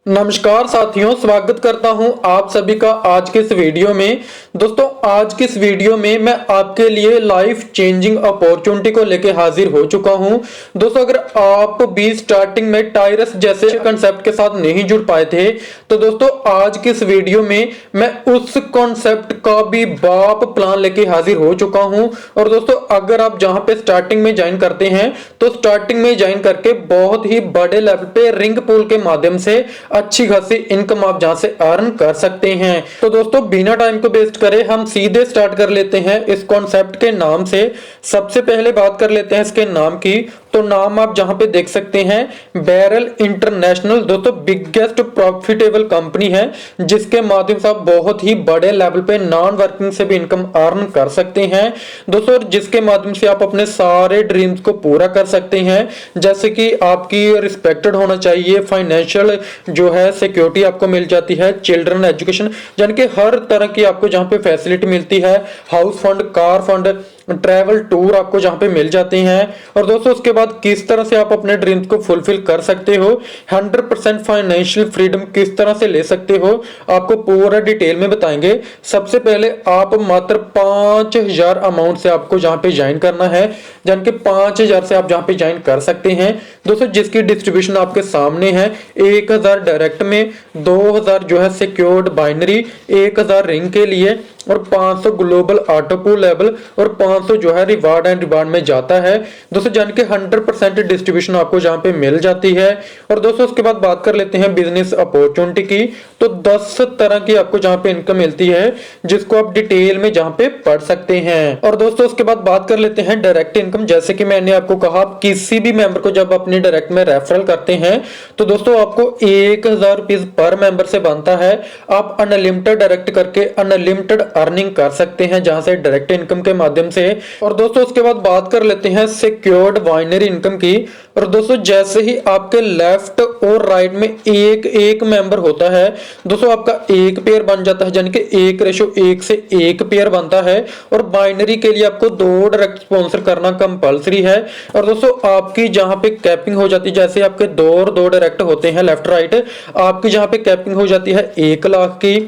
नमस्कार साथियों, स्वागत करता हूं आप सभी का आज के इस वीडियो में। दोस्तों, आज के इस वीडियो में मैं आपके लिए लाइफ चेंजिंग अपॉर्चुनिटी को लेकर हाजिर हो चुका हूं। दोस्तों, अगर आप भी स्टार्टिंग में टायरस जैसे कंसेप्ट के साथ नहीं जुड़ पाए थे तो दोस्तों आज के इस वीडियो में मैं उस कॉन्सेप्ट का भी बाप प्लान लेके हाजिर हो चुका हूं। और दोस्तों, अगर आप जहां पे स्टार्टिंग में ज्वाइन करते हैं तो स्टार्टिंग में ज्वाइन करके बहुत ही बड़े लेवल पे रिंग पूल के माध्यम से अच्छी खासी इनकम आप जहां से अर्न कर सकते हैं। तो दोस्तों, बिना टाइम को वेस्ट करे हम सीधे स्टार्ट कर लेते हैं इस कॉन्सेप्ट के नाम से। सबसे पहले बात कर लेते हैं इसके नाम की। तो नाम आप जहां पे देख सकते हैं, बैरल इंटरनेशनल दोस्तों बिगेस्ट प्रॉफिटेबल कंपनी है, जिसके माध्यम से आप बहुत ही बड़े लेवल पे नॉन वर्किंग से भी इनकम अर्न कर सकते हैं दोस्तों, जिसके माध्यम से आप अपने सारे ड्रीम्स को पूरा कर सकते हैं। जैसे कि आपकी रिस्पेक्टेड होना चाहिए, फाइनेंशियल जो है सिक्योरिटी आपको मिल जाती है, चिल्ड्रन एजुकेशन यानी कि हर तरह की आपको जहां पे फैसिलिटी मिलती है, house fund, car fund, travel tour आपको जहां पे मिल जाते हैं। और दोस्तों उसके बाद किस तरह से आप अपने ड्रीम्स को फुलफिल कर सकते हो, 100% फाइनेंशियल फ्रीडम किस तरह से ले सकते हो, आपको पूरा डिटेल में बताएंगे। सबसे पहले आप मात्र 5000 अमाउंट से आपको जहां पे ज्वाइन करना है, यानी कि 5000 से आप जहां पे ज्वाइन कर सकते हैं दोस्तों, जिसकी डिस्ट्रीब्यूशन आपके सामने है। 1000 डायरेक्ट में, 2000 जो है सिक्योर्ड बाइनरी, 1000 रिंग के लिए और 500 ग्लोबल ऑटो पूल लेवल और 500 जो है रिवार्ड एंड रिवार्ड में जाता है दोस्तों, जान के 100% डिस्ट्रीब्यूशन आपको जहां पे मिल जाती है। और दोस्तों उसके बाद बात कर लेते हैं बिजनेस अपॉर्चुनिटी की। तो 10 तरह की आपको जहां पे इनकम मिलती है, जिसको आप डिटेल में जहां पे पढ़ सकते हैं। और दोस्तों उसके बाद बात कर लेते हैं डायरेक्ट इनकम। जैसे कि मैंने आपको कहा, किसी भी मेंबर को जब अपने डायरेक्ट में रेफरल करते हैं तो दोस्तों आपको 1000 रुपीज पर मेंबर से बनता है। आप अनलिमिटेड डायरेक्ट करके अनलिमिटेड अर्निंग कर सकते हैं जहां से डायरेक्ट इनकम के माध्यम से। और दोस्तों उसके बाद बात कर लेते हैं सिक्योर्ड बाइनरी इनकम की। और दोस्तों जैसे ही आपके लेफ्ट और राइट में एक एक मेंबर होता है दोस्तों, आपका एक पेयर बन जाता है, यानी कि 1:1 से 1 पेयर बनता है। और बाइनरी के लिए आपको 2 डायरेक्ट स्पॉन्सर करना कंपलसरी है। और दोस्तों आपकी जहां पे कैपिंग हो जाती है, जैसे आपके 2 और 2 डायरेक्ट होते हैं लेफ्ट राइट, आपकी जहां पे कैपिंग हो जाती है 1 लाख की।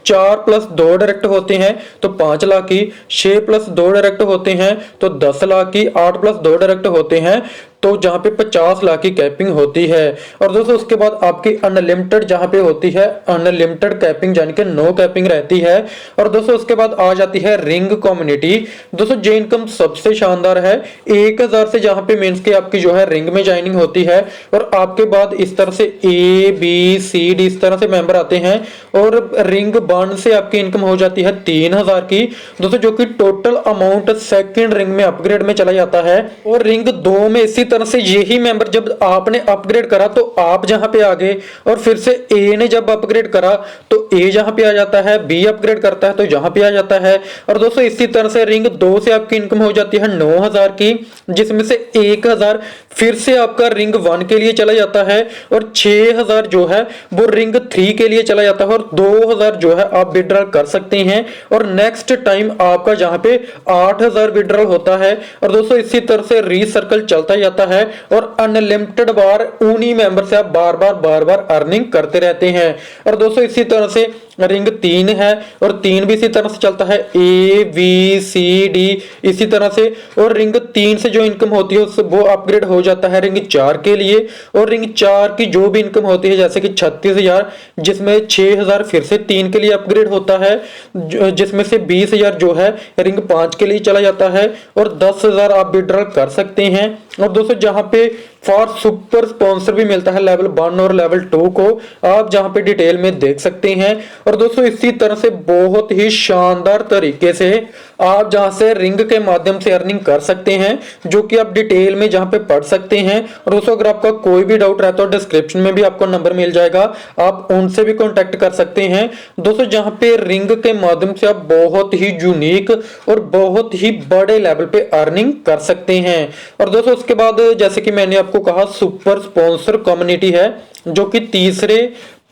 4 + 2 डायरेक्ट होते हैं तो 5 लाख की, 6 + 2 डायरेक्ट होते हैं तो 10 लाख की, 8 + 2 डायरेक्ट होते हैं तो जहां पे 50 लाख की कैपिंग होती है। और दोस्तों उसके बाद आपकी अनलिमिटेड जहां पे होती है अनलिमिटेड कैपिंग, यानी कि नो कैपिंग रहती है। और दोस्तों उसके बाद आ जाती है रिंग कम्युनिटी। दोस्तों जो इनकम सबसे शानदार है, 1000 से जहां पे मींस के आपकी जो है रिंग में ज्वाइनिंग होती है। और आपके बाद इस तरह से ABCD इस तरह से मेंबर आते हैं और रिंग 1 से आपकी इनकम हो जाती है 3000 की दोस्तों, जो कि टोटल अमाउंट सेकंड रिंग में अपग्रेड में चला जाता है। और रिंग 2 में इसी तरह से यही मेंबर जब आपने अपग्रेड करा तो आप जहां पे आ गए, और फिर से A ने जब अपग्रेड करा तो A जहां पे आ जाता है, B अपग्रेड करता है तो जहां पे आ जाता है। और दोस्तों इसी तरह से रिंग 2 से आपकी इनकम हो जाती है 9000 की, जिसमें से 1000 फिर से आपका रिंग 1 के लिए चला जाता है और 6000 जो है वो रिंग 3 के लिए चला जाता है और 2000 जो है आप विड्रॉल कर सकते हैं। और नेक्स्ट टाइम आपका जहां पे 8000 विड्रॉल होता है। और दोस्तों इसी तरह से रीसर्कल चलता जाता है और अनलिमिटेड बार उन्हीं मेंबर से आप बार बार अर्निंग करते रहते हैं। और दोस्तों इसी तरह से रिंग 3 है और 3 भी इसी तरह से चलता है, ABCD इसी तरह से। और रिंग 3 से जो इनकम होती है वो अपग्रेड हो जाता है रिंग 4 के लिए। और रिंग 4 की जो भी इनकम होती है, जैसे कि 36000, जिसमें 6000 फिर से 3 के लिए अपग्रेड होता है, जिसमें से 20000 जो है रिंग 5 के लिए चला जाता है और 10000 आप विड्रॉल कर सकते हैं। और दोस्तों जहां पे फॉर सुपर स्पॉन्सर भी मिलता है लेवल 1 और लेवल 2 को, आप जहां पे डिटेल में देख सकते हैं। और दोस्तों इसी तरह से बहुत ही शानदार तरीके से आप जहां से रिंग के माध्यम से अर्निंग कर सकते हैं, जो कि आप डिटेल में जहां पे पढ़ सकते हैं। और दोस्तों अगर आपका कोई भी डाउट रहता है तो डिस्क्रिप्शन में भी आपको नंबर मिल जाएगा, आप उनसे भी कांटेक्ट कर सकते हैं दोस्तों, जहां पे रिंग के माध्यम से आप बहुत ही यूनिक और बहुत ही बड़े लेवल पे अर्निंग कर सकते हैं। और दोस्तों उसके बाद जैसे कि मैंने आपको कहा, सुपर स्पॉन्सर कम्युनिटी है, जो कि तीसरे,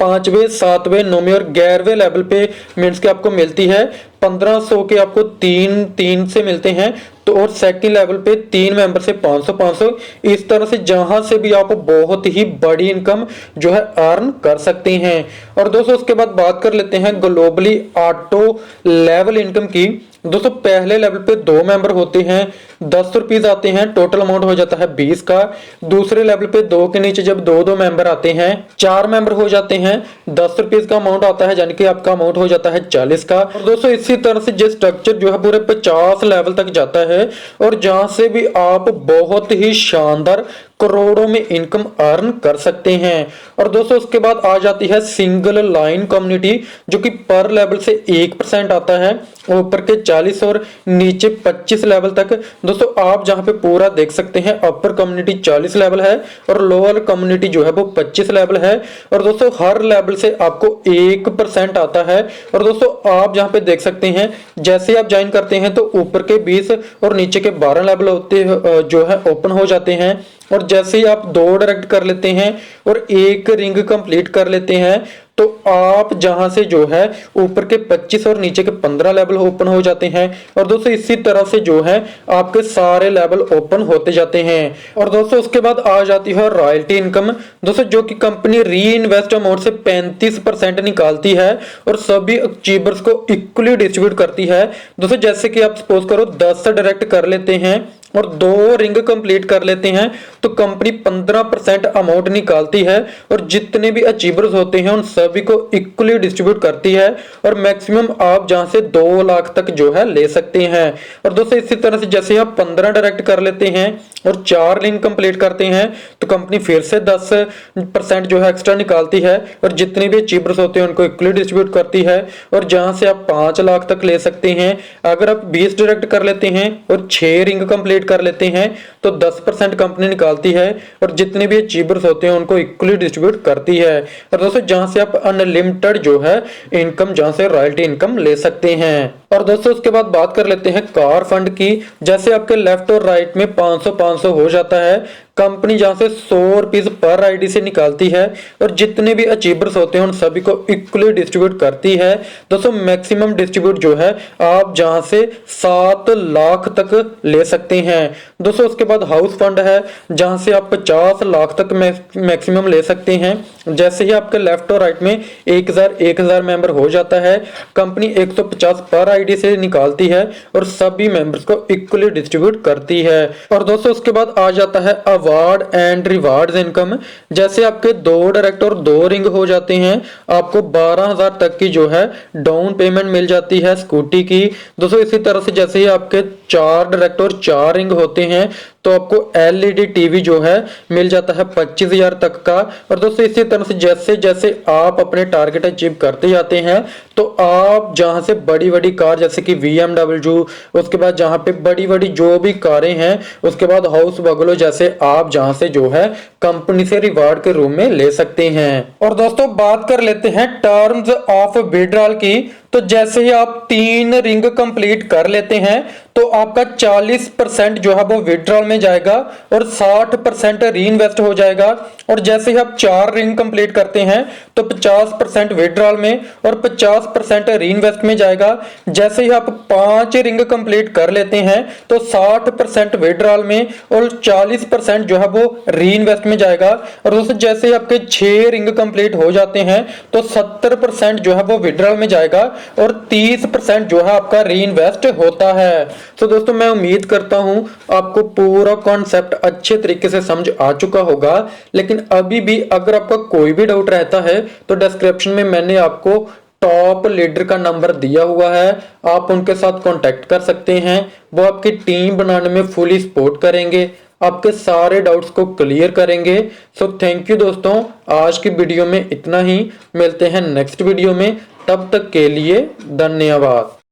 5वें, 7वें, 9वें और 11वें लेवल पे मींस के आपको मिलती है। 1500 के आपको 3 से मिलते हैं, तो और सेकंड लेवल पे 3 मेंबर से 500-500, इस तरह से जहां से भी आप बहुत ही बड़ी इनकम जो है अर्न कर सकते हैं। और दोस्तों उसके बाद बात कर लेते हैं ग्लोबली ऑटो लेवल इनकम की। दोस्तों पहले लेवल पे 2 मेंबर होते हैं, 10 रुपीज आते हैं, टोटल अमाउंट हो जाता है 20 का। दूसरे लेवल पे 2 के नीचे जब 2 मेंबर आते हैं, 4 मेंबर हो जाते हैं, 10 रुपीज का अमाउंट आता है, यानी कि आपका अमाउंट हो जाता है 40 का। और दोस्तों इसी तरह से जो स्ट्रक्चर जो है पूरे 50 लेवल तक जाता है, और जहां से भी आप बहुत ही शानदार करोड़ों में इनकम अर्न कर सकते हैं। और दोस्तों उसके बाद आ जाती है सिंगल लाइन कम्युनिटी, जो कि पर लेवल से 1% आता है, ऊपर के 40 और नीचे 25 लेवल तक। दोस्तों आप जहां पे पूरा देख सकते हैं, अपर कम्युनिटी 40 लेवल है और लोअर कम्युनिटी जो है वो 25 लेवल है। और दोस्तों हर लेवल से आपको 1% आता है। और दोस्तों आप जहां पे देख सकते हैं, जैसे आप ज्वाइन करते हैं तो ऊपर के 20 और नीचे के 12 लेवल होते जो है ओपन हो जाते हैं। और जैसे ही आप 2 डायरेक्ट कर लेते हैं और 1 रिंग कंप्लीट कर लेते हैं, तो आप जहां से जो है ऊपर के 25 और नीचे के 15 लेवल ओपन हो जाते हैं। और दोस्तों इसी तरह से जो है आपके सारे लेवल ओपन होते जाते हैं। और दोस्तों उसके बाद आ जाती है रॉयल्टी इनकम, दोस्तों जो कि कंपनी री इन्वेस्ट अमाउंट से 35% निकालती है और सभी अचीवर्स को इक्वली डिस्ट्रीब्यूट करती है। दोस्तों जैसे कि आप सपोज करो 10 डायरेक्ट कर लेते हैं और 2 रिंग कंप्लीट कर लेते हैं, तो कंपनी 15% अमाउंट निकालती है और जितने भी अचीवर्स होते हैं उन सभी को इक्वली डिस्ट्रीब्यूट करती है। और मैक्सिमम आप जहां से 2 लाख तक जो है ले सकते हैं। और दोस्तों इसी तरह से जैसे आप 15 डायरेक्ट कर लेते हैं और 4 रिंग कंप्लीट करते हैं, तो कंपनी फिर से 10% जो है एक्स्ट्रा निकालती है और जितने भी अचीवर्स होते हैं उनको इक्वली डिस्ट्रीब्यूट करती है। और जहां से आप 5 लाख तक ले सकते हैं, अगर आप 20 डायरेक्ट कर लेते हैं और 6 रिंग कंप्लीट कर लेते हैं, तो 10% कंपनी निकालती है और जितने भी अचीवर्स होते हैं उनको इक्वली डिस्ट्रीब्यूट करती है। और दोस्तों जहां से आप अनलिमिटेड जो है इनकम, जहां से रॉयल्टी इनकम ले सकते हैं। और दोस्तों उसके बाद बात कर लेते हैं कार फंड की। जैसे आपके लेफ्ट और राइट में 500-500 हो जाता है, कंपनी जहां से 100 रुपीज पर आईडी से निकालती है और जितने भी अचीवर्स होते हैं उन सभी को इक्वली डिस्ट्रीब्यूट करती है। दोस्तों मैक्सिमम डिस्ट्रीब्यूट जो है आप जहां से 7 लाख तक ले सकते हैं। दोस्तों उसके बाद हाउस फंड है, जहां से आप 50 लाख तक मैक्सिमम ले सकते हैं। जैसे ही आपके लेफ्ट और राइट में 1000 मेंबर हो जाता है, कंपनी 150 पर आईडी से निकालती है और सभी मेंबर्स को इक्वली डिस्ट्रीब्यूट करती है। और दोस्तों उसके बाद आ जाता है अवार्ड एंड रिवार्ड्स इनकम। जैसे आपके 2 डायरेक्ट और 2 रिंग हो जाते हैं, आपको 12,000 तक की जो है डाउन पेमेंट मिल जाती है स्कूटी की। दोस्तों इसी तरह से जैसे ही आपके 4 डायरेक्ट और 4 रिंग होते हैं, तो आपको एलईडी टीवी जो है मिल जाता है 25,000 तक का। और दोस्तों इसी तरह से जैसे जैसे आप अपने टारगेट अचीव करते जाते हैं, तो आप जहां से बड़ी बड़ी कार जैसे कि BMW, उसके बाद जहां पे बड़ी बड़ी जो भी कारें हैं, उसके बाद हाउस बंगलो, जैसे आप जहां से जो है कंपनी से रिवार्ड के रूप में ले सकते हैं। और दोस्तों बात कर लेते हैं टर्म्स ऑफ विड्रॉल की। तो जैसे ही आप 3 रिंग कंप्लीट कर लेते हैं, तो आपका 40% जो है वो विड्रॉल में जाएगा और 60% री इन्वेस्ट हो जाएगा। और जैसे ही आप 4 रिंग कंप्लीट करते हैं, तो 50% विड्रॉल में और 50% री इन्वेस्ट में जाएगा। जैसे ही आप 5 रिंग कंप्लीट कर लेते हैं, तो 60% विड्रॉल में और 40% जो है वो री इन्वेस्ट में जाएगा। और दोस्तों जैसे ही आपके 6 रिंग कंप्लीट हो जाते हैं, तो 70% जो है वो विड्रॉल में जाएगा और 30% जो है आपका री इन्वेस्ट होता है। तो दोस्तों मैं उम्मीद करता हूं आपको पूरा कॉन्सेप्ट अच्छे तरीके से समझ आ चुका होगा। लेकिन अभी भी अगर आपका कोई भी डाउट रहता है, तो डिस्क्रिप्शन में मैंने आपको टॉप लीडर का नंबर दिया हुआ है, आप उनके साथ कांटेक्ट कर सकते हैं। वो आपकी टीम बनाने में फुली सपोर्ट करेंगे, आपके सारे डाउट्स को क्लियर करेंगे। सो थैंक यू दोस्तों, आज की वीडियो में इतना ही। मिलते हैं नेक्स्ट वीडियो में, तब तक के लिए धन्यवाद।